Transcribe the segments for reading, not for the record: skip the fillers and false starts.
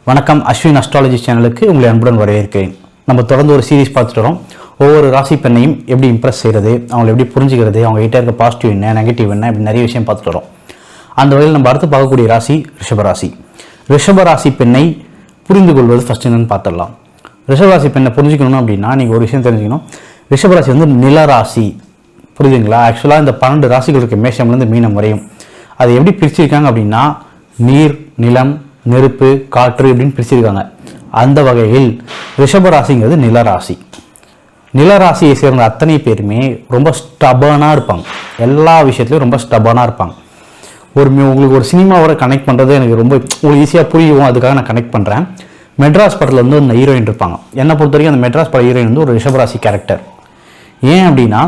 வணக்கம். அஸ்வின் அஸ்ட்ராலஜி சேனலுக்கு உங்களை அன்புடன் வரவேற்கிறேன். நம்ம தொடர்ந்து ஒரு சீரீஸ் பார்த்துட்டு வரோம். ஒவ்வொரு ராசி பெண்ணையும் எப்படி இம்ப்ரெஸ் செய்கிறது, அவங்களை எப்படி புரிஞ்சுக்கிறது, அவங்க கிட்ட இருக்க பாசிட்டிவ் என்ன, நெகட்டிவ் என்ன, இப்படி நிறைய விஷயம் பார்த்துட்டு வரோம். அந்த வகையில் நம்ம அடுத்து பார்க்கக்கூடிய ராசி ரிஷபராசி. ரிஷபராசி பெண்ணை புரிந்து கொள்வது ஃபர்ஸ்ட் என்னன்னு பார்த்துடலாம். ரிஷபராசி பெண்ணை புரிஞ்சுக்கணும் அப்படின்னா நீங்கள் ஒரு விஷயம் தெரிஞ்சுக்கணும். ரிஷபராசி வந்து நிலராசி, புரியுதுங்களா? ஆக்சுவலாக இந்த 12 ராசிகளுக்கு மேஷம்லேருந்து மீனம் வரையும் அது எப்படி பிரிச்சிருக்காங்க அப்படின்னா நீர், நிலம், நெருப்பு, காற்று இப்படின்னு பிரிச்சிருக்காங்க. அந்த வகையில் ரிஷபராசிங்கிறது நிலராசி. நிலராசியை சேர்ந்த அத்தனை பேருமே ரொம்ப ஸ்டபனாக இருப்பாங்க. எல்லா விஷயத்துலையும் ரொம்ப ஸ்டபனாக இருப்பாங்க. உங்களுக்கு ஒரு சினிமாவோட கனெக்ட் பண்ணுறது எனக்கு ரொம்ப உங்களுக்கு ஈஸியாக புரியும், அதுக்காக நான் கனெக்ட் பண்ணுறேன். மெட்ராஸ் படத்தில் வந்து அந்த ஹீரோயின் இருப்பாங்க. என்னை பொறுத்த வரைக்கும் அந்த மெட்ராஸ் பட ஹீரோயின் வந்து ஒரு ரிஷபராசி கேரக்டர். ஏன் அப்படின்னா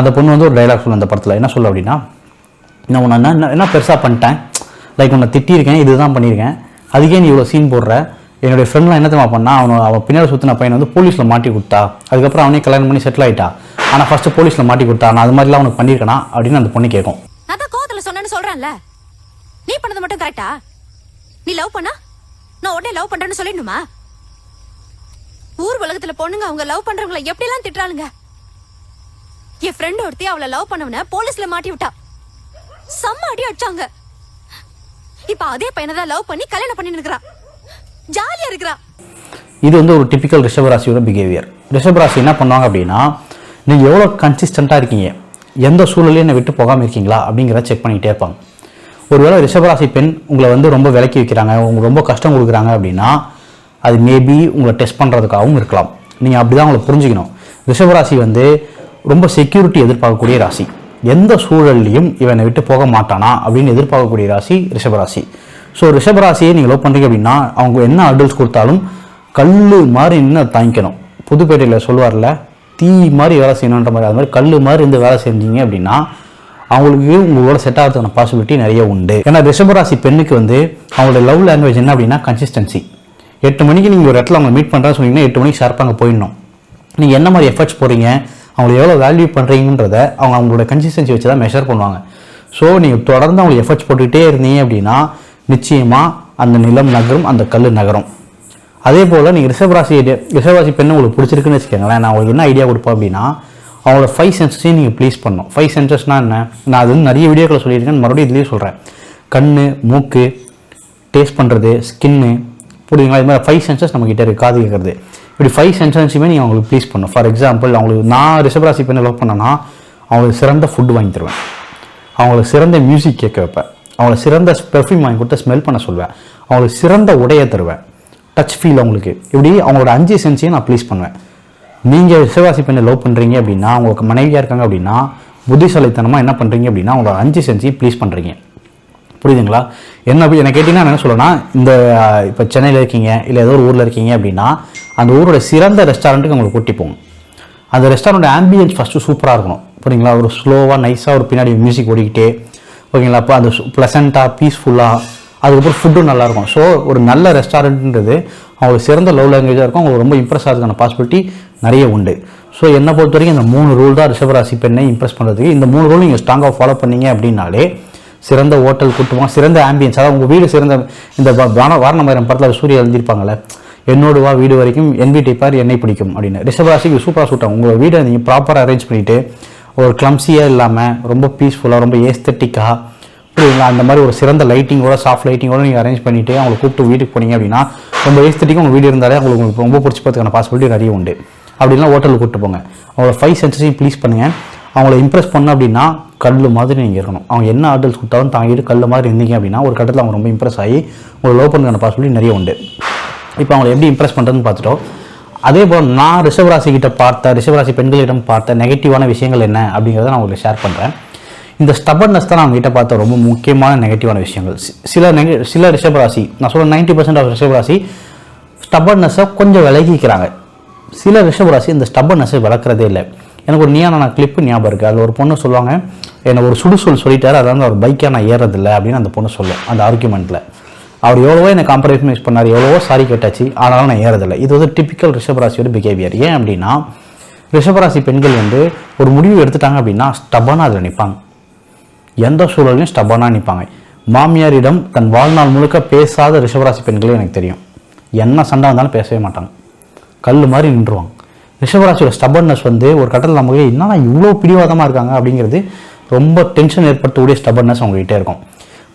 அந்த பொண்ணு வந்து ஒரு டைலாக் சொல்ல அந்த படத்தில் என்ன சொல்ல அப்படின்னா, நான் உன்னை என்ன பெருசாக பண்ணிட்டேன், லைக் உன்னை திட்டியிருக்கேன், இதுதான் பண்ணியிருக்கேன், அதுக்கே நீ இவ்வளோ சீன் போடுற. என்னுடைய ஃப்ரெண்ட்லாம் என்ன தெரியுமா பண்ணா, அவன் பின்னாடி சுற்றின பையனை வந்து போலீஸில் மாட்டி கொடுத்தா, அதுக்கப்புறம் அவனே கல்யாணம் பண்ணி செட்டில் ஆகிட்டா, ஆனால் ஃபர்ஸ்ட் போலீஸில் மாட்டி கொடுத்தா, நான் அது மாதிரிலாம் அவனுக்கு பண்ணியிருக்கேனா அப்படின்னு அந்த பொண்ணு கேட்கும். நான் தான் கோவத்தில் சொன்னேன்னு சொல்கிறேன்ல, நீ பண்ணது மட்டும் கரெக்டா? நீ லவ் பண்ணா நான் உடனே லவ் பண்ணுறேன்னு சொல்லிடணுமா? ஊர் உலகத்தில் பொண்ணுங்க அவங்க லவ் பண்ணுறவங்கள எப்படிலாம் திட்டுறாளுங்க. என் ஃப்ரெண்ட் ஒருத்தி அவளை லவ் பண்ணவன போலீஸில் மாட்டி விட்டா, செம்ம அடி அடிச்சாங்க. இப்ப அதே பையனை தான் லவ் பண்ணி கல்யாணம் பண்ணி இருக்கிறா, ஜாலியா இருக்கிறா. இது வந்து ஒரு டிபிக்கல் ரிஷபராசியோட பிஹேவியர். ரிஷபராசி என்ன பண்ணுவாங்க அப்படின்னா, நீங்கள் எவ்வளோ கன்சிஸ்டண்ட்டாக இருக்கீங்க, எந்த சூழலையும் என்னை விட்டு போகாமல் இருக்கீங்களா அப்படிங்கிறத செக் பண்ணிக்கிட்டே இருப்பாங்க. ஒருவேளை ரிஷபராசி பெண் உங்களை வந்து ரொம்ப விலக்கி வைக்கிறாங்க, உங்களுக்கு ரொம்ப கஷ்டம் கொடுக்குறாங்க அப்படின்னா அது மேபி உங்களை டெஸ்ட் பண்ணுறதுக்காகவும் இருக்கலாம். நீங்கள் அப்படி தான் உங்களை புரிஞ்சுக்கணும். ரிஷபராசி வந்து ரொம்ப செக்யூரிட்டி எதிர்பார்க்கக்கூடிய ராசி. எந்த சூழல்லையும் இவனை விட்டு போக மாட்டானா அப்படின்னு எதிர்பார்க்கக்கூடிய ராசி ரிஷபராசி. ஸோ ரிஷபராசியை நீங்கள் லவ் பண்ணுறீங்க அப்படின்னா அவங்க என்ன அடல்ட்ஸ் கொடுத்தாலும் கல் மாதிரி இன்னும் தாங்கிக்கணும். புதுப்பேட்டையில் சொல்லுவார்ல, தீ மாதிரி வேலை செய்யணுன்ற மாதிரி, அது மாதிரி கல் மாதிரி இருந்து வேலை செஞ்சீங்க அப்படின்னா அவங்களுக்கு உங்களோட செட் ஆகிறதுக்கான பாசிபிலிட்டி நிறைய உண்டு. ஏன்னா ரிஷபராசி பெண்ணுக்கு வந்து அவங்களோட லவ் லாங்குவேஜ் என்ன அப்படின்னா கன்சிஸ்டன்சி. 8 மணிக்கு நீங்கள் ஒரு இடத்துல அவங்க மீட் பண்ணுறான்னு சொன்னீங்கன்னா 8 மணிக்கு ஷார்ப்பாக அங்கே போயிடணும். நீங்கள் என்ன மாதிரி எஃபர்ட்ஸ் போகிறீங்க, அவங்களை எவ்வளோ வேல்யூ பண்ணுறீங்கன்றத அவங்களோட கன்சிஸ்டன்சி வச்சு தான் மெஷர் பண்ணுவாங்க. ஸோ நீங்கள் தொடர்ந்து அவங்களுக்கு எஃபர்ட்ஸ் போட்டுக்கிட்டே இருந்தீங்க அப்படின்னா நிச்சயமாக அந்த நிலம் நகரும், அந்த கல் நகரும். அதே போல் நீங்கள் ரிஷபராசி பெண்ணு உங்களுக்கு பிடிச்சிருக்குன்னு வச்சுக்கோங்களேன், நான் உங்களுக்கு என்ன ஐடியா கொடுப்பேன் அப்படின்னா அவங்களோட 5 சென்சஸையும் நீங்கள் ப்ளீஸ் பண்ணணும். 5 சென்சஸ்னால் என்ன, நான் அது வந்து நிறைய வீடியோக்களை சொல்லியிருக்கேன், மறுபடியும் இதுலேயும் சொல்கிறேன். கண், மூக்கு, டேஸ்ட் பண்ணுறது, ஸ்கின்னு, புரியுதுங்களா? இது மாதிரி 5 சென்சஸ் நம்மக்கிட்ட இருக்குது. காது கேட்குறது, இப்படி 5 சென்சஸுமே நீங்கள் அவங்களுக்கு ப்ளீஸ் பண்ணணும். ஃபார் எக்ஸாம்பிள், அவங்களுக்கு நான் ரிஷபராசி பெண்ணை லவ் பண்ணேன்னா அவங்களுக்கு சிறந்த ஃபுட்டு வாங்கி தருவேன், அவங்களுக்கு சிறந்த மியூசிக் கேட்க வைப்பேன், அவங்களுக்கு சிறந்த பெர்ஃப்யூம் வாங்கி கொடுத்து ஸ்மெல் பண்ண சொல்வேன், அவங்களுக்கு சிறந்த உடையை தருவேன், டச் ஃபீல் அவங்களுக்கு, இப்படி அவங்களோட 5 சென்ஸையும் நான் ப்ளீஸ் பண்ணுவேன். நீங்கள் ரிஷபராசி பெண்ணை லவ் பண்ணுறீங்க அப்படின்னா, அவங்களுக்கு மனைவியாக இருக்காங்க அப்படின்னா புத்திசாலித்தனமாக என்ன பண்ணுறீங்க அப்படின்னா அவங்களோட 5 சென்ஸையும் ப்ளீஸ் பண்ணுறீங்க. புரியுதுங்களா? என்ன கேட்டிங்கன்னா என்ன சொல்லணும்னா, இந்த இப்போ சென்னையில் இருக்கீங்க இல்லை ஏதோ ஒரு ஊரில் இருக்கீங்க அப்படின்னா அந்த ஊரோட சிறந்த ரெஸ்டாரண்ட்டுக்கு உங்களுக்கு கூட்டி போங்க. அந்த ரெஸ்டாரண்ட் ஆம்பியன்ஸ் ஃபஸ்ட்டு சூப்பராக இருக்கணும். புரியுங்களா? ஒரு ஸ்லோவாக நைஸாக ஒரு பின்னாடி மியூசிக் ஓடிக்கிட்டே, ஓகேங்களா? அப்போ அது ப்ளசண்ட்டாக பீஸ்ஃபுல்லாக, அதுக்கப்புறம் ஃபுட்டும் நல்லாயிருக்கும். ஸோ ஒரு நல்ல ரெஸ்டாரண்ட்ன்றது அவங்களுக்கு சிறந்த லவ் லாங்குவேஜாக இருக்கும், அவங்களுக்கு ரொம்ப இம்ப்ரெஸ் ஆகிறதுக்கான பாசிபிலிட்டி நிறைய உண்டு. ஸோ என்னை பொறுத்த வரைக்கும் இந்த 3 ரூல் தான் ரிஷபராசி பெண்ணை இம்ப்ரெஸ் பண்ணுறதுக்கு. இந்த 3 ரூல் நீங்கள் ஸ்ட்ராங்காக ஃபாலோ பண்ணீங்க அப்படின்னாலே சிறந்த ஹோட்டல் கூட்டுவோம், சிறந்த ஆம்பியன்ஸ், அதாவது உங்கள் வீடு சிறந்த, இந்த வாரணமாயிரம் படத்தில் சூரிய எழுந்திருப்பாங்களே, என்னோடு வா வீடு வரைக்கும் என் வீட்டை பார் என்னை பிடிக்கும் அப்படின்னு. ரிஷபராசிக்கு சூப்பராக சூட்டாகும். உங்கள் வீடை நீங்கள் ப்ராப்பராக அரேஞ்ச் பண்ணிவிட்டு ஒரு கிளம்ஸியாக இல்லாமல் ரொம்ப பீஸ்ஃபுல்லாக, ரொம்ப ஏஸ்தட்டிக்காக, புரியுங்களா? அந்த மாதிரி ஒரு சிறந்த லைட்டிங்கோட, சாஃப்ட் லைட்டிங்கோட நீங்கள் அரேஞ்ச் பண்ணிவிட்டு அவங்களை கூப்பிட்டு வீட்டுக்கு போனீங்க அப்படின்னா ரொம்ப ஏஸ்தட்டிக்காக உங்கள் வீடு இருந்தாலே உங்களுக்கு ரொம்ப பிடிச்சி போகிறதுக்கான பாசிபிலிட்டி நிறைய உண்டு. அப்படின்னா ஹோட்டலுக்கு கூப்பிட்டு போங்க, அவங்களோட 5 சென்சஸையும் ப்ளீஸ் பண்ணுங்கள். அவங்கள இம்ப்ரெஸ் பண்ண அப்படின்னா கல் மாதிரி நீங்கள் இருக்கணும். அவங்க என்ன ஆர்டர்ஸ் கொடுத்தாலும் தாங்கிட்டு கல் மாதிரி இருந்தீங்க அப்படின்னா ஒரு கட்டத்தில் அவங்க ரொம்ப இம்ப்ரெஸ் ஆகி உங்களை லவ் பண்ணுறதுக்கான பாசிபிலிட்டி நிறைய உண்டு. இப்போ அவங்களை எப்படி இம்ப்ரெஸ் பண்ணுறதுன்னு பார்த்துட்டோம். அதே போல் நான் ரிஷபராசி பெண்களிடம் பார்த்த நெகட்டிவான விஷயங்கள் என்ன அப்படிங்கிறத நான் உங்களுக்கு ஷேர் பண்ணுறேன். இந்த ஸ்டபர்னஸ் தான் நான் அவங்ககிட்ட பார்த்த ரொம்ப முக்கியமான நெகட்டிவான விஷயங்கள். சில ரிஷபராசி, நான் சொல்ல 90% ஆஃப் ரிஷபராசி ஸ்டபர்னஸை கொஞ்சம் விலகிக்கிறாங்க. சில ரிஷபராசி இந்த ஸ்டபர்னஸை விளக்குறதே இல்லை. எனக்கு ஒரு நீயான கிளிப்பு ஞாபகம் இருக்குது. அதில் ஒரு பொண்ணு சொல்லுவாங்க, என்னை ஒரு சுடுசொல் சொல்லிட்டாரு, அதாவது அவர் பைக்காக நான் ஏறதில்லை அப்படின்னு அந்த பொண்ணு சொல்லும். அந்த ஆர்குமெண்ட்டில் அவர் எவ்வளவோ என்னை காம்ப்ரமைஸ் பண்ணார், எவ்வளவோ சாரி கேட்டாச்சு, ஆனாலும் நான் ஏறதில்லை. இது வந்து டிபிக்கல் ரிஷபராசியோட பிஹேவியர். ஏன் அப்படின்னா ரிஷபராசி பெண்கள் வந்து ஒரு முடிவு எடுத்துட்டாங்க அப்படின்னா ஸ்டபனாக அதில் நிற்பாங்க, எந்த சூழலையும் ஸ்டபனாக நிற்பாங்க. மாமியாரிடம் தன் வாழ்நாள் முழுக்க பேசாத ரிஷபராசி பெண்களே எனக்கு தெரியும். என்ன சண்டை வந்தாலும் பேசவே மாட்டாங்க, கல் மாதிரி நின்றுவாங்க. ரிஷபராசியோட ஸ்டபர்னஸ் வந்து ஒரு கட்டத்தில் நமக்கு என்னன்னா இவ்வளோ பிடிவாதமாக இருக்காங்க அப்படிங்கிறது ரொம்ப டென்ஷன் ஏற்படுத்தக்கூடிய ஸ்டபர்னஸ் அவங்ககிட்டே இருக்கும்.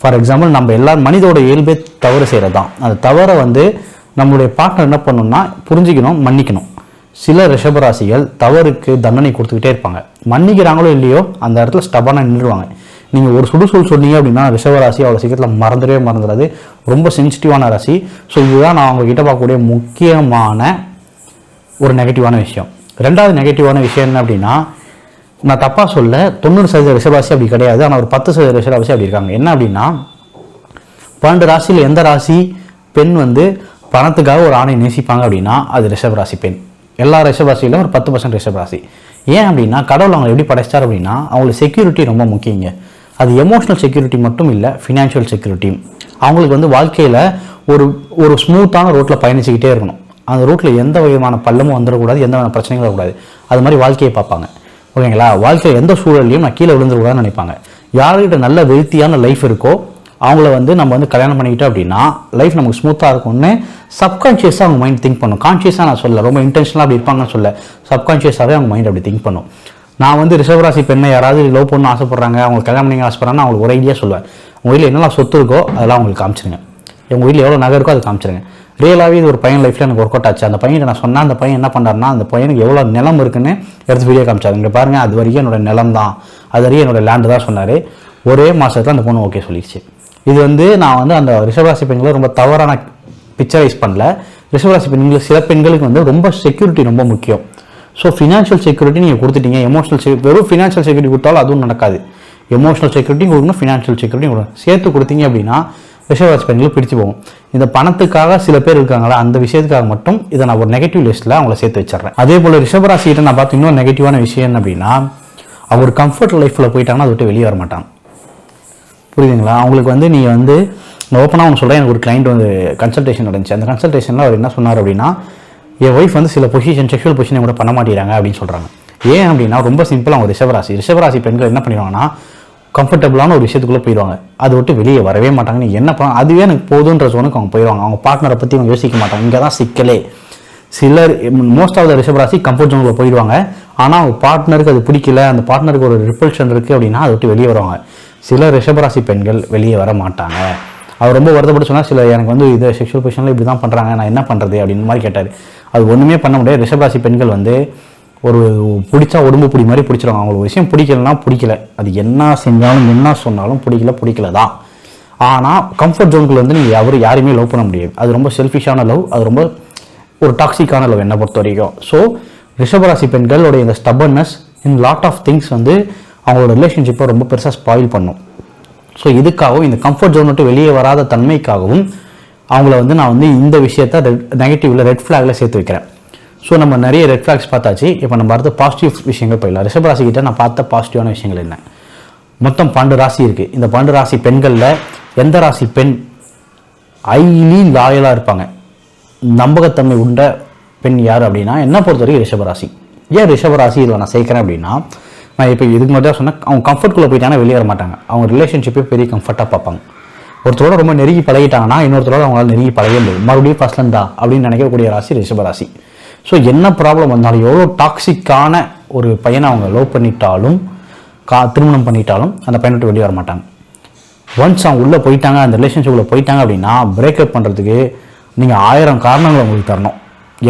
ஃபார் எக்ஸாம்பிள், நம்ம எல்லாரும் மனிதோட இயல்பே தவறு செய்கிறது தான். அந்த தவறை வந்து நம்மளுடைய பார்ட்னர் என்ன பண்ணணும்னா புரிஞ்சிக்கணும், மன்னிக்கணும். சில ரிஷபராசிகள் தவறுக்கு தண்டனை கொடுத்துக்கிட்டே இருப்பாங்க, மன்னிக்கிறாங்களோ இல்லையோ அந்த இடத்துல ஸ்டபர்னாக நின்றுவாங்க. நீங்கள் ஒரு சுடுசொல் சொன்னீங்க அப்படின்னா ரிஷபராசி அவ்வளோ சீக்கிரத்தில் மறந்துடாது, ரொம்ப சென்சிட்டிவான ராசி. ஸோ இதுதான் நான் அவங்ககிட்ட பார்க்கக்கூடிய முக்கியமான ஒரு நெகட்டிவான விஷயம். ரெண்டாவது நெகட்டிவான விஷயம் என்ன அப்படின்னா, நான் தப்பாக சொல்ல 90% ரிஷபராசி அப்படி கிடையாது, ஆனால் ஒரு 10% ரிஷபராசி அப்படி இருக்காங்க. என்ன அப்படின்னா, 12 ராசியில் எந்த ராசி பெண் வந்து பணத்துக்காக ஒரு ஆணை நேசிப்பாங்க அப்படின்னா அது ரிஷபராசி பெண். எல்லா ரிஷபராசியிலும் ஒரு 10% ரிஷபராசி. ஏன் அப்படின்னா கடவுள் அவங்க எப்படி படைச்சார் அப்படின்னா அவங்களுக்கு செக்யூரிட்டி ரொம்ப முக்கியங்க. அது எமோஷனல் செக்யூரிட்டி மட்டும் இல்லை, ஃபினான்ஷியல் செக்யூரிட்டியும். அவங்களுக்கு வந்து வாழ்க்கையில் ஒரு ஸ்மூத்தான ரோட்டில் பயணிச்சுக்கிட்டே இருக்கணும். அந்த ரூட்டில் எந்த விதமான பள்ளமும் வந்துடக்கூடாது, எந்த விதமான பிரச்சனைகளும் வரக்கூடாது. அது மாதிரி வாழ்க்கையை பார்ப்பாங்க. ஓகேங்களா? வாழ்க்கையில் எந்த சூழலையும் நான் கீழே விழுந்துடக்கூடாதுன்னு நினைப்பாங்க. யார்கிட்ட நல்ல வெல்த்தியான லைஃப் இருக்கோ அவங்கள வந்து நம்ம வந்து கல்யாணம் பண்ணிக்கிட்டோம் அப்படின்னா லைஃப் நமக்கு ஸ்மூத்தாக இருக்கும்னு சப்கான்ஷியஸாக அவங்க மைண்ட் திங்க் பண்ணும். கான்ஷியஸாக நான் சொல்ல, ரொம்ப இன்டென்ஷனலாக அப்படி இருப்பாங்கன்னு சொல்ல, சப்கான்ஷியஸாகவே அவங்க மைண்ட் அப்படி திங்க் பண்ணும். நான் வந்து ரிஷபராசி பெண்ணை யாராவது லவ் பண்ண ஆசைப்படுறாங்க, அவங்க கல்யாணம் பண்ணி ஆசைப்படுறாங்கன்னா அவங்களுக்கு ஒரு ஐடியா சொல்லுவேன். உங்கள் வீட்டில் என்னெல்லாம் சொத்து இருக்கோ அதெல்லாம் அவங்களுக்கு காமிச்சிருங்க. உங்கள் வீட்டில் எவ்வளோ நகை இருக்கோ அது காமிச்சிருங்க. ரியலாகவே இது ஒரு பையன் லைஃப்பில் எனக்கு ஒர்க் அவுட் ஆச்சு. அந்த பையன் நான் சொன்னால் அந்த பையன் என்ன பண்ணுறாருன்னா அந்த பையனுக்கு எவ்வளோ நிலம் இருக்குன்னு எடுத்து வீடியோ காமிச்சாரு. இங்கே பாருங்கள், அது வரைக்கும் என்னோட நிலம் தான், அது வரைக்கும் என்னோட லேண்டு தான் சொன்னார். ஒரே மாதத்தில் அந்த பொண்ணு ஓகே சொல்லிடுச்சு. இது வந்து நான் வந்து அந்த ரிஷபராசி பெண்களை ரொம்ப தவறான பிக்சரைஸ் பண்ணல. ரிஷபராசி பெண்களுக்கு சில பெண்களுக்கு வந்து ரொம்ப செக்யூரிட்டி ரொம்ப முக்கியம். ஸோ ஃபினான்ஷியல் செக்யூரிட்டி நீங்கள் கொடுத்துட்டீங்க, எமோஷனல் வெறும் ஃபினான்ஷியல் செக்யூரிட்டி கொடுத்தாலும் அதுவும் நடக்காது. எமோஷனல் செக்யூரிட்டியும் கொடுக்கணும், ஃபினான்ஷியல் செக்யூரிட்டியும் கொடுக்கணும். சேர்த்து கொடுத்தீங்க அப்படின்னா ரிஷபராசி பெண்களுக்கு பிடிச்சி போகும். இந்த பணத்துக்காக சில பேர் இருக்காங்களா, அந்த விஷயத்துக்காக மட்டும் இதை நான் ஒரு நெகட்டிவ் லிஸ்ட்டில் அவங்கள சேர்த்து வச்சிடறேன். அதே போல் ரிஷபராசிகிட்ட நான் பார்த்து இன்னொரு நெகட்டிவான விஷயம் என்ன அப்படின்னா, அவங்க கம்ஃபர்ட் லைஃப்பில் போயிட்டாங்கன்னா அதை விட்டு வெளியே வர மாட்டாங்க. புரியுதுங்களா? அவங்களுக்கு வந்து நீங்கள் வந்து ஓப்பனாக அவங்க சொல்கிறேன். எனக்கு ஒரு கிளைண்ட் வந்து கன்சல்டேஷன் நடந்துச்சு. அந்த கன்சல்டேஷனில் அவர் என்ன சொன்னார் அப்படின்னா, என் ஒய்ஃப் வந்து சில செக்ஷுவல் பொசிஷனை கூட பண்ண மாட்டேறாங்க அப்படின்னு சொல்கிறாங்க. ஏன் அப்படின்னா ரொம்ப சிம்பிளாக அவங்க ரிஷபராசி பெண்கள் என்ன பண்ணிடுவாங்கன்னா கம்ஃபர்டபுளான ஒரு விஷயத்துக்குள்ளே போயிடுவாங்க, அதை விட்டு வெளியே வரவே மாட்டாங்க. நீங்கள் என்ன பண்ண அதுவே எனக்கு போதுன்ற சோனுக்கு அவங்க போயிடுவாங்க. அவங்க பார்ட்னரை பற்றி அவங்க யோசிக்க மாட்டாங்க. இங்கே தான் சிக்கலே. சிலர் மோஸ்ட் ஆஃப் த ரிஷபராசி கம்ஃபர்ட் ஜோனுக்குள்ள போயிடுவாங்க. ஆனால் அவங்க பார்ட்னருக்கு அது பிடிக்கல, அந்த பார்ட்னருக்கு ஒரு ரிப்பல்ஷன் இருக்குது அப்படின்னா அதை விட்டு வெளியே வருவாங்க. சில ரிஷபராசி பெண்கள் வெளியே வர மாட்டாங்க. அவர் ரொம்ப வருத்தப்பட்டு சொன்னால், சில எனக்கு வந்து இதை செக்ஷுவல் பொசிஷனில் இப்படி தான் பண்ணுறாங்க, நான் என்ன பண்ணுறது அப்படின்னு மாதிரி கேட்டார். அது ஒன்றுமே பண்ண முடியாது. ரிஷபராசி பெண்கள் வந்து ஒரு பிடிச்சா உடம்பு பிடி மாதிரி பிடிச்சிருவாங்க. அவங்களுக்கு ஒரு விஷயம் பிடிக்கலன்னா பிடிக்கல, அது என்ன செஞ்சாலும் என்ன சொன்னாலும் பிடிக்கல தான். ஆனால் கம்ஃபர்ட் ஜோனுக்குள்ள வந்து நீங்கள் யாரையுமே லவ் பண்ண முடியாது. அது ரொம்ப செல்ஃபிஷான லவ், அது ரொம்ப ஒரு டாக்ஸிக்கான லவ் என்னை பொறுத்த வரைக்கும். ஸோ ரிஷபராசி பெண்களோட இந்த stubbornness in lot of things வந்து அவங்களோட ரிலேஷன்ஷிப்பை ரொம்ப பெருசாக ஸ்பாயில் பண்ணும். ஸோ இதுக்காகவும் இந்த கம்ஃபர்ட் ஜோன் விட்டு வெளியே வராத தன்மைக்காகவும் அவங்கள வந்து நான் வந்து இந்த விஷயத்த நெகட்டிவ்ல ரெட் ஃப்ளாகில் சேர்த்து வைக்கிறேன். ஸோ நம்ம நிறைய ரெட் ஃப்ளாக்ஸ் பார்த்தாச்சு. இப்போ நம்ம அடுத்து பாசிட்டிவ் விஷயங்கள் போயிடலாம். ரிஷபராசி கிட்ட நான் பார்த்த பாசிட்டிவான விஷயங்கள் என்ன? மொத்தம் 12 ராசி இருக்குது. இந்த 12 ராசி பெண்களில் எந்த ராசி பெண் ஹைலி லாயலாக இருப்பாங்க, நம்பகத்தன்மை உண்ட பெண் யார் அப்படின்னா என்னை பொறுத்த வரைக்கும் ரிஷபராசி. ஏன் ரிஷபராசி இதில் நான் சேர்க்குறேன் அப்படின்னா, நான் இப்போ இதுக்கு மட்டும் தான் சொன்னேன், அவங்க கம்ஃபர்ட்குள்ளே போயிட்டாங்கன்னா வெளியே வர மாட்டாங்க. அவங்க ரிலேஷன்ஷிப்பே பெரிய கம்ஃபர்ட்டாக பார்ப்பாங்க. ஒருத்தரோட ரொம்ப நெருங்கி பழகிட்டாங்கன்னா இன்னொருத்தரோட அவங்களால நெருங்கி பழகவே முடியும். மறுபடியும் ஃபர்ஸ்ட்லண்டா அப்படின்னு நினைக்கக்கூடிய ராசி ரிஷபராசி. ஸோ என்ன ப்ராப்ளம் வந்தாலும், எவ்வளோ டாக்ஸிக்கான ஒரு பையனை அவங்க லவ் பண்ணிட்டாலும் திருமணம் பண்ணிட்டாலும் அந்த பையனை விட்டு வெளியே வர மாட்டாங்க. ஒன்ஸ் அவங்க உள்ளே போயிட்டாங்க, அந்த ரிலேஷன்ஷிப்பில் போயிட்டாங்க அப்படின்னா பிரேக்கப் பண்ணுறதுக்கு நீங்கள் 1000 காரணங்களை உங்களுக்கு தரணும்.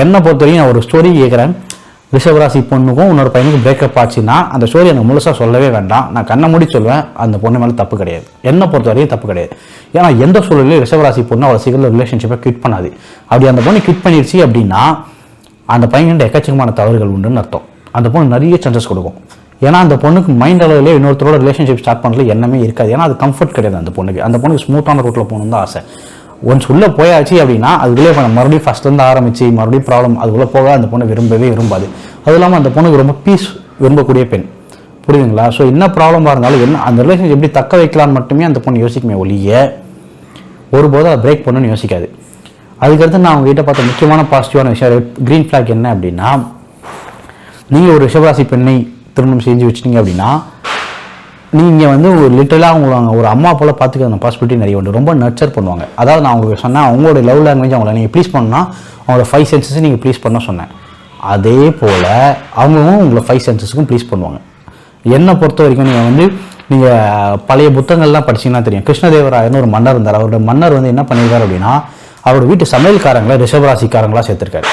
என்னை பொறுத்தவரைக்கும் நான் ஒரு ஸ்டோரி கேட்குறேன். ரிஷபராசி பொண்ணுக்கும் இன்னொரு பையனுக்கும் பிரேக்கப் ஆச்சுன்னா அந்த ஸ்டோரி எனக்கு முழுசாக சொல்லவே வேண்டாம். நான் கண்ணை மூடி சொல்லுவேன், அந்த பொண்ணு மேலே தப்பு கிடையாது. என்னை பொறுத்த வரைக்கும் தப்பு கிடையாது. ஏன்னா எந்த சூழலையும் ரிஷபராசி பொண்ணு அவ்வளோ சீக்கிரம் ரிலேஷன்ஷிப்பை குவிட் பண்ணாது. அப்படி அந்த பொண்ணு குவிட் பண்ணிடுச்சு அப்படின்னா அந்த பையன்கிட்ட எக்கச்சக்கமான தவறுகள் உண்டுன்னு அர்த்தம். அந்த பொண்ணு நிறைய சான்சஸ் கொடுக்கும். ஏன்னா அந்த பொண்ணுக்கு மைண்ட் அளவுலேயே இன்னொருத்தரோட ரிலேஷன்ஷிப் ஸ்டார்ட் பண்ணுறது எண்ணமே இருக்காது. ஏன்னா அது கம்ஃபர்ட் கிடையாது அந்த பொண்ணுக்கு. அந்த பொண்ணுக்கு ஸ்மூத்தான ரூட்டில் போகணுன்னு தான் ஆசை. ஒன்ஸ் உள்ளே போயாச்சு அப்படின்னா அதுக்குள்ளே மறுபடியும் ஃபஸ்ட்லேருந்து ஆரம்பிச்சு மறுபடியும் ப்ராப்ளம், அதுக்குள்ளே போக அந்த பொண்ணு விரும்பாது. அது இல்லாமல் அந்த பொண்ணுக்கு ரொம்ப பீஸ் விரும்பக்கூடிய பெண். புரியுதுங்களா? ஸோ என்ன ப்ராப்ளமாக இருந்தாலும் என்ன அந்த ரிலேஷன்ஷிப் எப்படி தக்க வைக்கலான்னு மட்டுமே அந்த பொண்ணு யோசிக்குமே ஒழிய ஒருபோதும் அதை பிரேக் பண்ணணும்னு யோசிக்காது. அதுக்கடுத்து நான் உங்ககிட்ட பார்த்த முக்கியமான பாசிட்டிவான விஷயம் க்ரீன் ஃப்ளாக் என்ன அப்படின்னா, நீங்கள் ஒரு ரிஷபராசி பெண்ணை திருமணம் செஞ்சு வச்சிட்டீங்க அப்படின்னா நீங்கள் வந்து ஒரு லிட்டரலாக அவங்கள ஒரு அம்மா போல் பார்த்துக்க அந்த பாசிபிலிட்டி நிறைய உண்டு. ரொம்ப நர்ச்சர் பண்ணுவாங்க. அதாவது நான் உங்களுக்கு சொன்னேன், அவங்களோட லவ் லாங்குவேஜ் அவங்கள நீங்கள் ப்ளீஸ் பண்ணால் அவங்களோட 5 சென்சஸை நீங்கள் ப்ளீஸ் பண்ண சொன்னேன். அதே போல் அவங்களும் உங்களை 5 சென்சஸுக்கும் ப்ளீஸ் பண்ணுவாங்க. என்னை பொறுத்த வரைக்கும் நீங்கள் பழைய புத்தகங்கள்லாம் படிச்சிங்கன்னா தெரியும். கிருஷ்ணதேவராயர்னு ஒரு மன்னர் இருந்தார். அவரோட மன்னர் வந்து என்ன பண்ணியிருக்காரு அப்படின்னா, அவரோட வீட்டு சமையல்காரங்களை ரிஷபராசிக்காரங்களாக சேர்த்துருக்காரு.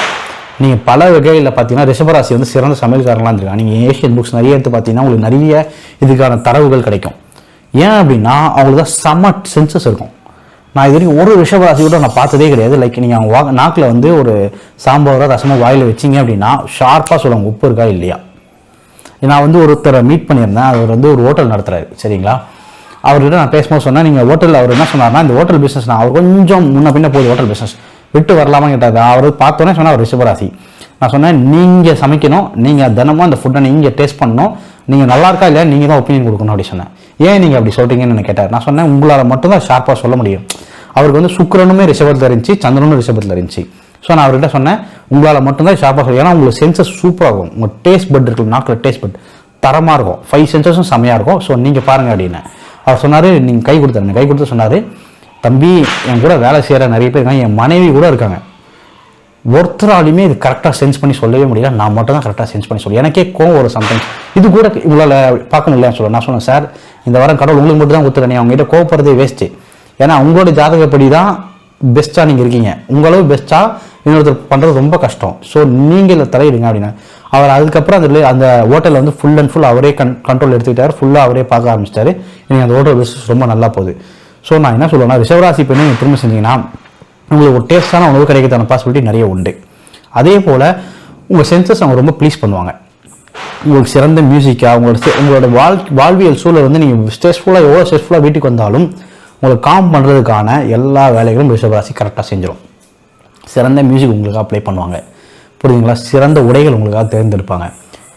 நீங்கள் பல வகையில் பார்த்தீங்கன்னா ரிஷபராசி வந்து சிறந்த சமையல்காரங்களாக இருந்திருக்காங்க. நீங்கள் ஏஷியன் புக்ஸ் நிறைய எடுத்து பார்த்தீங்கன்னா உங்களுக்கு நிறைய இதுக்கான தரவுகள் கிடைக்கும். ஏன் அப்படின்னா அவங்களுக்கு தான் செம்ம சென்சஸ் இருக்கும். நான் இது வரைக்கும் ஒரு ரிஷபராசி கூட நான் பார்த்ததே கிடையாது. லைக் நீங்கள் அவங்க நாக்கில் வந்து ஒரு சாம்பாரோ ரசமோ வாயில் வச்சிங்க அப்படின்னா ஷார்ப்பாக சொல்லுவாங்க உப்பு இருக்கா இல்லையா. நான் வந்து ஒருத்தரை மீட் பண்ணியிருந்தேன். அவர் வந்து ஒரு ஹோட்டல் நடத்துகிறாரு, சரிங்களா. அவர்கிட்ட நான் பேசும்போது சொன்னேன், நீங்கள் ஹோட்டலில் அவர் என்ன சொன்னார்னா, இந்த ஹோட்டல் பிஸ்னஸ் நான் அவர் கொஞ்சம் முன்ன பின்ன போகுது ஹோட்டல் பிஸ்னஸ் விட்டு வரலாமா கேட்டார். அவர் பார்த்தோன்னே சொன்னால் அவர் ரிஷபராசி. நான் சொன்னேன், நீங்கள் சமைக்கணும், நீங்கள் தினமும் அந்த ஃபுட்டை நீங்கள் டேஸ்ட் பண்ணணும், நீங்கள் நல்லா இருக்கா இல்லையா நீங்கள் தான் ஒப்பீனியன் கொடுக்கணும் அப்படி சொன்னேன். ஏன் நீங்கள் அப்படி சொல்கிறீங்கன்னு என்ன கேட்டார். நான் சொன்னேன், உங்களால் மட்டும்தான் ஷார்ப்பாக சொல்ல முடியும். அவருக்கு வந்து சுக்கிரனுமே ரிஷபத்தில் இருந்துச்சு, சந்திரனும் ரிஷபத்தில் இருந்துச்சு. ஸோ நான் அவர்கிட்ட சொன்னேன், உங்களால் மட்டும்தான் ஷார்ப்பாக சொல்லுங்கள். ஏன்னா உங்களுக்கு சென்சஸ் சூப்பராக இருக்கும். உங்கள் டேஸ்ட் பட் இருக்கு, நாக்கில் டேஸ்ட் பட் தரமாக இருக்கும். 5 சென்சஸும் செம்மையாக இருக்கும். ஸோ நீங்கள் பாருங்கள் அப்படின்னு அவர் சொன்னார். நீங்கள் கை கொடுத்தாரு. கை கொடுத்து சொன்னார், தம்பி என் கூட வேலை செய்கிற நிறைய பேர் இருக்காங்க, என் மனைவி கூட இருக்காங்க, ஒருத்தராலையுமே இது கரெக்டாக சென்ஸ் பண்ணி சொல்லவே முடியல, நான் மட்டும் தான் கரெக்டாக சென்ஸ் பண்ணி சொல்லி எனக்கே கோவம் ஒரு சம்டைம்ஸ் இது கூட உங்களால் பார்க்கணும் இல்லையா சொல்ல. நான் சொன்னேன், சார் இந்த வாரம் கடவுள் உங்களுக்கு மட்டும் தான் கொடுத்துருக்கேன், அவங்ககிட்ட கோவப்படுறதே வேஸ்ட்டு. ஏன்னா உங்களோட ஜாதகப்படி தான் பெஸ்ட்டாக நீங்கள் இருக்கீங்க. உங்களவு பெஸ்ட்டாக இன்னொருத்தர் பண்ணுறது ரொம்ப கஷ்டம். ஸோ நீங்கள் இதில் தலையிடுங்க அப்படின்னா அவர் அதுக்கப்புறம் அந்த ஹோட்டலில் வந்து ஃபுல் அண்ட் ஃபுல் அவரே கண்ட்ரோல் எடுத்துக்கிட்டார். ஃபுல்லாக அவரே பார்க்க ஆரம்பிச்சிட்டாரு. நீங்கள் அந்த ஹோட்டல் பிஸ்னஸ் ரொம்ப நல்லா போகுது. ஸோ நான் என்ன சொல்லுவேன்னா, ரிஷபராசி பெண்ணை நீங்கள் திரும்ப செஞ்சீங்கன்னா உங்களுக்கு ஒரு டேஸ்டான உணவு கிடைக்கிறதான பாசிபிலிட்டி நிறைய உண்டு. அதே போல் உங்கள் சென்சஸ் அவங்க ரொம்ப ப்ளீஸ் பண்ணுவாங்க. உங்களுக்கு சிறந்த மியூசிக்காக உங்களோட வாழ்வியல் சூழல் வந்து நீங்கள் ஸ்ட்ரெஸ்ஃபுல்லாக எவ்வளோ ஸ்ட்ரெஸ்ஃபுல்லாக வீட்டுக்கு வந்தாலும் உங்களுக்கு காம் பண்ணுறதுக்கான எல்லா வேலைகளும் ரிஷபராசி கரெக்டாக செஞ்சிடும். சிறந்த மியூசிக் உங்களுக்காக ப்ளே பண்ணுவாங்க, புரியுதுங்களா. சிறந்த உடைகள் உங்களுக்காக தேர்ந்தெடுப்பாங்க.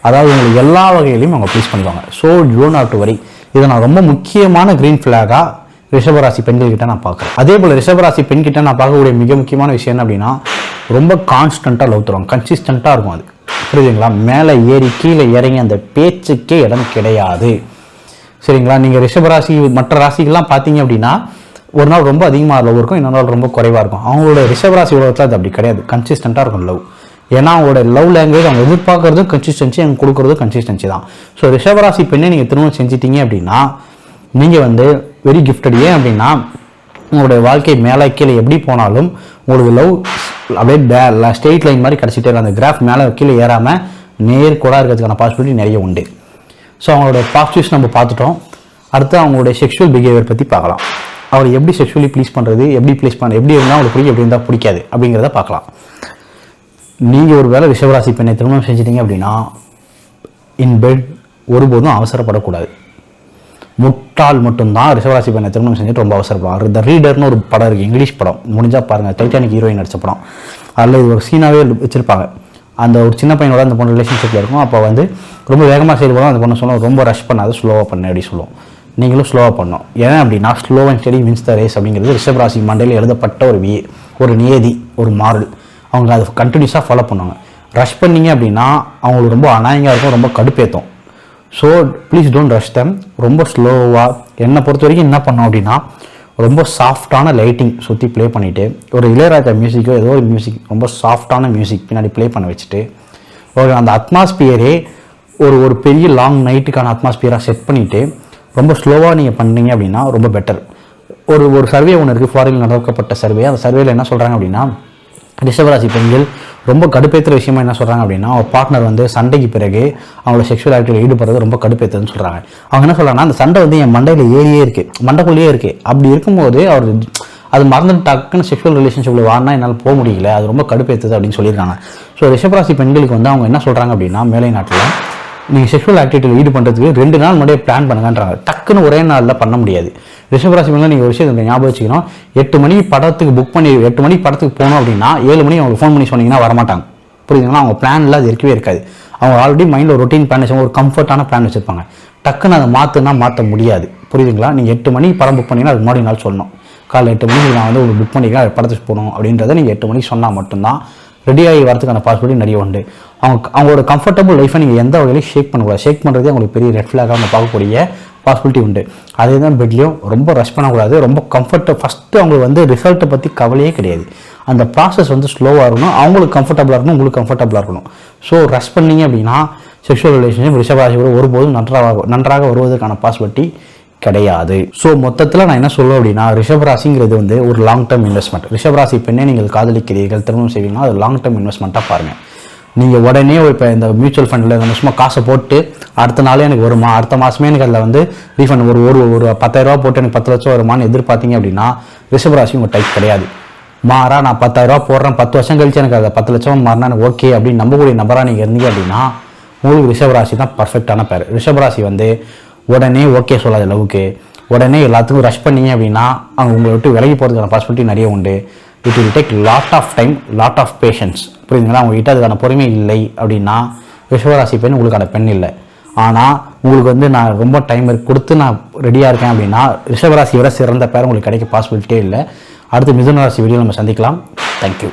அதாவது உங்களுக்கு எல்லா வகையிலையும் அவங்க ப்ளீஸ் பண்ணுவாங்க. So you not to worry. இதை நான் ரொம்ப முக்கியமான க்ரீன் ஃப்ளாகாக ரிஷபராசி பெண்கள்கிட்ட நான் பார்க்குறேன். அதே போல் ரிஷபராசி பெண்கிட்ட நான் பார்க்கக்கூடிய மிக முக்கியமான விஷயம் என்ன அப்படின்னா, ரொம்ப கான்ஸ்டண்ட்டாக லவ் தருவாங்க, கன்சிஸ்டண்ட்டாக இருக்கும். அது புரியுதுங்களா. மேலே ஏறி கீழே இறங்கி அந்த பேச்சுக்கே இடம் கிடையாது, சரிங்களா. நீங்கள் ரிஷபராசி மற்ற ராசிகள்லாம் பார்த்தீங்க அப்படின்னா ஒரு நாள் ரொம்ப அதிகமாக லவ் இருக்கும், இன்னொரு நாள் ரொம்ப குறைவாக இருக்கும். அவங்களோட ரிஷபராசி உலகத்தில் அது அப்படி கிடையாது, கன்சிஸ்டண்ட்டாக இருக்கும் லவ். ஏன்னா அவங்களோட லவ் லாங்குவேஜ் அவங்க எதிர்பார்க்கறதும் கன்சிஸ்டன்சி, அவங்க கொடுக்குறதும் கன்சிஸ்டன்சி தான். ஸோ ரிஷபராசி பெண்ணை நீங்கள் திருமணம் செஞ்சிட்டீங்க அப்படின்னா நீங்கள் வந்து வெரி கிஃப்டட். ஏன் அப்படின்னா உங்களுடைய வாழ்க்கை மேலே கீழே எப்படி போனாலும் உங்களுக்கு லவ் அப்படியே ஸ்ட்ரெயிட் லைன் மாதிரி கிடச்சிட்டே இருக்கும். அந்த கிராஃப் மேலே கீழே ஏறாமல் நேர்கோடாக இருக்கிறதுக்கான பாசிபிலிட்டி நிறைய உண்டு. ஸோ அவங்களோட பாசிட்டிவ்ஸ் நம்ம பார்த்துட்டோம். அடுத்து அவங்களுடைய செக்ஷுவல் பிஹேவியர் பற்றி பார்க்கலாம். அவர் எப்படி செக்ஷுவலி ப்ளீஸ் பண்ணுறது, எப்படி இருந்தால் அவங்களுக்கு பிடிக்கும், எப்படி இருந்தால் பிடிக்காது அப்படிங்கிறத பார்க்கலாம். நீங்கள் ஒரு வேளை ரிஷபராசி பெண்ணை திருமணம் செஞ்சிட்டீங்க அப்படின்னா இன் பெட் ஒருபோதும் அவசரப்படக்கூடாது. முட்டாள் மட்டும்தான் ரிஷபராசி பெண்ணை திருமணம் செஞ்சுட்டு ரொம்ப அவசரப்படுவாங்க. த ரீடர்னு ஒரு படம் இருக்குது, இங்கிலீஷ் படம், முடிஞ்சால் பாருங்கள். டைட்டானிக் ஹீரோயின் நடிச்ச படம். அதில் இது ஒரு சீனாவே வச்சுருப்பாங்க. அந்த ஒரு சின்ன பையனோட அந்த பொண்ணு ரிலேஷன்ஷிப்பில் இருக்கும். அப்போ வந்து ரொம்ப வேகமாக செயல்படும். அந்த பொண்ணு சொல்லுவோம், ரொம்ப ரஷ் பண்ணாது, ஸ்லோவாக பண்ணு அப்படி சொல்லுவோம். நீங்களும் ஸ்லோவாக பண்ணணும். ஏன் அப்படின்னா slow and steady wins the race அப்படிங்கிறது ரிஷபராசி மண்டையில் எழுதப்பட்ட ஒரு நியதி, ஒரு மாரல். அவங்க அதை கண்டினியூஸாக ஃபாலோ பண்ணுவாங்க. ரஷ் பண்ணிங்க அப்படின்னா அவங்களுக்கு ரொம்ப அநாயகமாக இருக்கும், ரொம்ப கடுப்பேற்றும். ஸோ ப்ளீஸ் டோன்ட் ரஷ் தம். ரொம்ப ஸ்லோவாக என்னை பொறுத்த வரைக்கும் என்ன பண்ணோம் அப்படின்னா ரொம்ப சாஃப்டான லைட்டிங் சுற்றி ப்ளே பண்ணிவிட்டு ஒரு இளையராஜா மியூசிக்கோ ஏதோ ஒரு மியூசிக் ரொம்ப சாஃப்டான மியூசிக் பின்னாடி ப்ளே பண்ண வச்சுட்டு ஒரு அந்த அட்மாஸ்பியரே ஒரு பெரிய லாங் நைட்டுக்கான அட்மாஸ்பியராக செட் பண்ணிவிட்டு ரொம்ப ஸ்லோவாக நீங்கள் பண்ணீங்க அப்படின்னா ரொம்ப பெட்டர். ஒரு சர்வே ஒன்று இருக்குது, ஃபாரினில் நடக்கப்பட்ட சர்வே. அந்த சர்வேல என்ன சொல்கிறாங்க அப்படின்னா ரிஷபராசி பெண்கள் ரொம்ப கடுப்பேற்றுற விஷயமா என்ன சொல்கிறாங்க அப்படின்னா ஒரு பார்ட்னர் வந்து சண்டைக்கு பிறகு அவங்களோட செக்ஷுவல் ஆக்டிவிட்டியில் ஈடுபடுறது ரொம்ப கடுப்பேற்றுன்னு சொல்கிறாங்க. அவங்க என்ன சொல்கிறாங்கன்னா அந்த சண்டை வந்து என் மண்டையில் ஏறியே இருக்குது, மண்டைக்குள்ளேயே இருக்குது. அப்படி இருக்கும்போது அவர் அது மறந்துட்டு டக்குன்னு செக்ஷுவல் ரிலேஷன்ஷிப்பில் வாங்கினா என்னால் போக முடியல, அது ரொம்ப கடுப்பேற்றுது அப்படின்னு சொல்லியிருக்காங்க. ஸோ ரிஷபராசி பெண்களுக்கு வந்து அவங்க என்ன சொல்கிறாங்க அப்படின்னா மேலை நாட்டில் நீங்கள் செக்ஷுவல் ஆக்டிவிட்டியில் ஈடுபடுறதுக்கு 2 நாள் முன்னாடியே பிளான் பண்ணுங்கன்றாங்க. டக்குன்னு ஒரே நாளில் பண்ண முடியாது. ரிஷபராசி பெண்கள் நீங்கள் ஒரு விஷயத்தை ஞாபகம் வச்சுக்கணும். 8 மணி படத்துக்கு புக் பண்ணி 8 மணி படத்துக்கு போகணும் அப்படின்னா 7 மணி அவங்களுக்கு ஃபோன் பண்ணி சொன்னீங்கன்னா வரமாட்டாங்க, புரியுதுங்களா. அவங்க பிளான்ல அது இருக்கவே இருக்காது. அவங்க ஆல்ரெடி மைண்டில் ஒரு ரொட்டீன் பிளான் வச்சு ஒரு கம்ஃபர்ட்டான பிளான் வச்சுருப்பாங்க. டக்குன்னு அதை மாற்ற முடியாது, புரியுதுங்களா. நீங்கள் 8 மணி படம் புக் பண்ணிங்கன்னா அதுக்கு முன்னாடி நாள் சொல்லணும். காலைல 8 மணிக்கு நான் வந்து ஒரு புக் பண்ணிக்கலாம் படத்துக்கு போகணும் அப்படின்றத நீங்கள் 8 மணிக்கு சொன்னால் மட்டும்தான் ரெடியாகி வரதுக்கான பாசிபிலிட்டி நிறைய உண்டு. அவங்களோட கம்ஃபர்டபுள் லைஃப்பை நீங்கள் எந்த வகையிலையும் ஷேக் பண்ணக்கூடாது. ஷேக் பண்ணுறதே அவங்களுக்கு பெரிய ரெட் ஃப்ளாகாக நம்ம பார்க்கக்கூடிய பாசிபிலிட்டி உண்டு. அதே தான் பெட்லேயும் ரொம்ப ரஷ் பண்ணக்கூடாது. ரொம்ப ஃபஸ்ட்டு அவங்களுக்கு வந்து ரிசல்ட்டை பற்றி கவலையே கிடையாது. அந்த ப்ராசஸ் வந்து ஸ்லோவாக இருக்கணும், அவங்களுக்கு கம்ஃபர்டபுளாக இருக்கணும், உங்களுக்கு கம்ஃபர்டபுளாக இருக்கணும். ஸோ ரஷ் பண்ணீங்க அப்படின்னா செக்ஷுவல் ரிலேஷன்ஷிப் ரிஷபராசியோட ஒருபோதும் நன்றாக வருவதற்கான பாசிபிலிட்டி கிடையாது. ஸோ மொத்தத்தில் நான் என்ன சொல்லுவேன் அப்படின்னா, ரிஷபராசிங்கிறது வந்து ஒரு லாங் டேர்ம் இன்வெஸ்ட்மெண்ட். ரிஷபராசி பெண்ணே நீங்கள் காதலிக்கிறீர்கள், திருமணம் செய்வீங்கன்னா அது லாங் டேர்ம் இன்வெஸ்ட்மெண்ட்டாக பாருங்கள். நீங்கள் உடனே இப்போ இந்த மியூச்சுவல் ஃபண்டில் இந்த சும்மா காசை போட்டு அடுத்த நாளே எனக்கு வருமா, அடுத்த மாதமே எனக்கு அதில் வந்து ரீஃபண்ட் ஒரு 10,000 போட்டு எனக்கு 10 லட்சம் வருமானு எதிர்பார்த்தீங்க அப்படின்னா ரிஷபராசி உங்கள் டைப் கிடையாது. மாறா நான் 10,000 போடுறேன், 10 வருஷம் கழிச்சு எனக்கு அதை 10 லட்சம் மாறினா எனக்கு ஓகே அப்படின்னு நம்பக்கூடிய நபராக நீங்கள் இருந்தீங்க அப்படின்னா உங்களுக்கு ரிஷபராசி தான் பர்ஃபெக்டான பேர். ரிஷபராசி வந்து உடனே ஓகே சொல்லாத லவ்வுக்கு உடனே எல்லாத்துக்கும் ரஷ் பண்ணீங்க அப்படின்னா அவங்க உங்களை விட்டு விலகி போகிறதுக்கான பாசிபிலிட்டி நிறைய உண்டு. It will take lot of time, lot of patience. புரியுதுங்களா? உங்ககிட்ட அதுக்கான பொறுமை இல்லை அப்படின்னா ரிஷபராசி பெண் உங்களுக்கான பெண் இல்லை. ஆனால் உங்களுக்கு வந்து நான் ரொம்ப டைம் கொடுத்து நான் ரெடியாக இருக்கேன் அப்படின்னா ரிஷபராசியோட சிறந்த பேர் உங்களுக்கு கிடைக்க பாசிபிலிட்டியே இல்லை. அடுத்து மிதுன ராசி வீடியோ நம்ம சந்திக்கலாம். தேங்க்யூ.